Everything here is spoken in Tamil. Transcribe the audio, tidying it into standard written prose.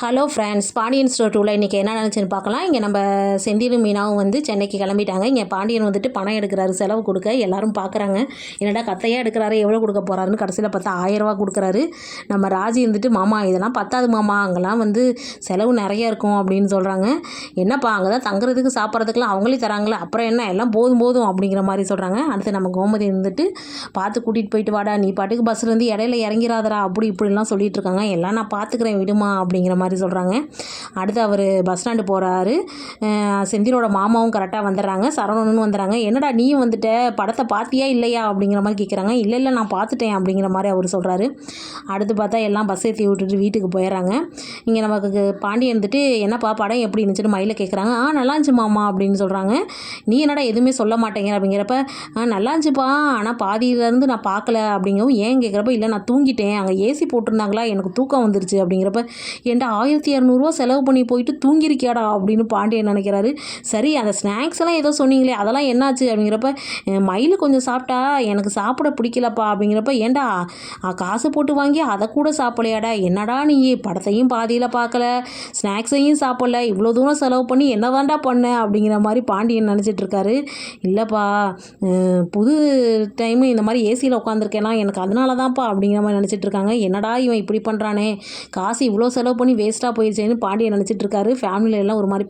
ஹலோ ஃப்ரெண்ட்ஸ், பாண்டியன் ஸ்டோர் 2ல இன்றைக்கி என்ன நினச்சுன்னு பார்க்கலாம். இங்கே நம்ம செந்திலும் மீனாவும் வந்து சென்னைக்கு கிளம்பிட்டாங்க. இங்கே பாண்டியன் வந்துட்டு பணம் எடுக்கிறாரு, செலவு கொடுக்க. எல்லாரும் பார்க்குறாங்க, என்னடா கத்தையாக எடுக்கிறாரு, எவ்வளோ கொடுக்க போகிறாருன்னு. கடைசியில் பார்த்தா 1000 ரூபா கொடுக்குறாரு. நம்ம ராஜி வந்துட்டு, மாமா இதெல்லாம் பத்தாது மாமா, அங்கெல்லாம் வந்து செலவு நிறைய இருக்கும் அப்படின்னு சொல்கிறாங்க. என்னப்பா அங்கே தான் தங்குறதுக்கு சாப்பிட்றதுக்குலாம் அவங்களே தராங்களே, அப்புறம் என்ன எல்லாம் போதும் போதும் அப்படிங்கிற மாதிரி சொல்கிறாங்க. அடுத்து நம்ம கோமதி வந்துட்டு, பார்த்து கூட்டிகிட்டு போயிட்டு வாடா, நீ பாட்டுக்கு பஸ்ஸில் வந்து இடையில இறங்கிறாதரா அப்படி இப்படிலாம் சொல்லிட்டு இருக்காங்க. எல்லாம் நான் பார்த்துக்கிறேன் விடுமா அப்படிங்கிற மாதிரி சொல்கிறாங்க. அடுத்து அவர் பஸ் ஸ்டாண்டு போகிறாரு. செந்திலோட மாமாவும் கரெக்டாக வந்துடுறாங்க, சரவணனும் வந்துடுறாங்க. என்னடா நீயும் வந்துட்ட, படத்தை பார்த்தியா இல்லையா அப்படிங்கிற மாதிரி கேட்குறாங்க. இல்லை இல்லை நான் பார்த்துட்டேன் அப்படிங்கிற மாதிரி அவர் சொல்கிறாரு. அடுத்து பார்த்தா எல்லாம் பஸ் ஏற்றி விட்டுட்டு வீட்டுக்கு போயிடுறாங்க. இங்கே நமக்கு பாண்டி வந்துட்டு, என்னப்பா படம் எப்படி இருந்துச்சுன்னு மயில கேட்குறாங்க. நல்லா இருந்துச்சு மாமா அப்படின்னு சொல்கிறாங்க. நீ என்னடா எதுவுமே சொல்ல மாட்டேங்கிற அப்படிங்கிறப்ப, நல்லா இருந்துச்சுப்பா, ஆனால் பாதியிலேருந்து நான் பார்க்கல அப்படிங்கவும். ஏன் கேட்குறப்ப, இல்லை நான் தூங்கிட்டேன், அங்கே ஏசி போட்டிருந்தாங்களா, எனக்கு தூக்கம் வந்துருச்சு அப்படிங்கிறப்ப, ஏன்டா 1200 செலவு பண்ணி போயிட்டு தூங்கிருக்கியாடா அப்படின்னு பாண்டியன் நினைக்கிறாரு. சரி அந்த ஸ்நாக்ஸ் எல்லாம் ஏதோ சொன்னீங்களே அதெல்லாம் என்னாச்சு அப்படிங்கிறப்ப, மயில் கொஞ்சம் சாப்பிட்டா எனக்கு சாப்பிட பிடிக்கலப்பா அப்படிங்கிறப்ப, ஏன்டா காசு போட்டு வாங்கி அதை கூட சாப்பிடலையாடா, என்னடா நீ படத்தையும் பாதியில் பார்க்கல, ஸ்நாக்ஸையும் சாப்பிடல, இவ்வளோ தூரம் செலவு பண்ணி என்னதான்டா பண்ண அப்படிங்கிற மாதிரி பாண்டியன் நினச்சிட்டு இருக்காரு. இல்லைப்பா, புது டைமு இந்த மாதிரி ஏசியில் உட்காந்துருக்கேன்னா எனக்கு அதனால தான்ப்பா அப்படிங்கிற மாதிரி நினச்சிட்டு இருக்காங்க. என்னடா இவன் இப்படி பண்ணுறானே, காசு இவ்வளோ செலவு பண்ணி வேஸ்ட்டாக போயிடுச்சேன்னு பாண்டியன் நினச்சிட்டு இருக்காரு. ஃபேமிலியில எல்லாம் ஒரு மாதிரி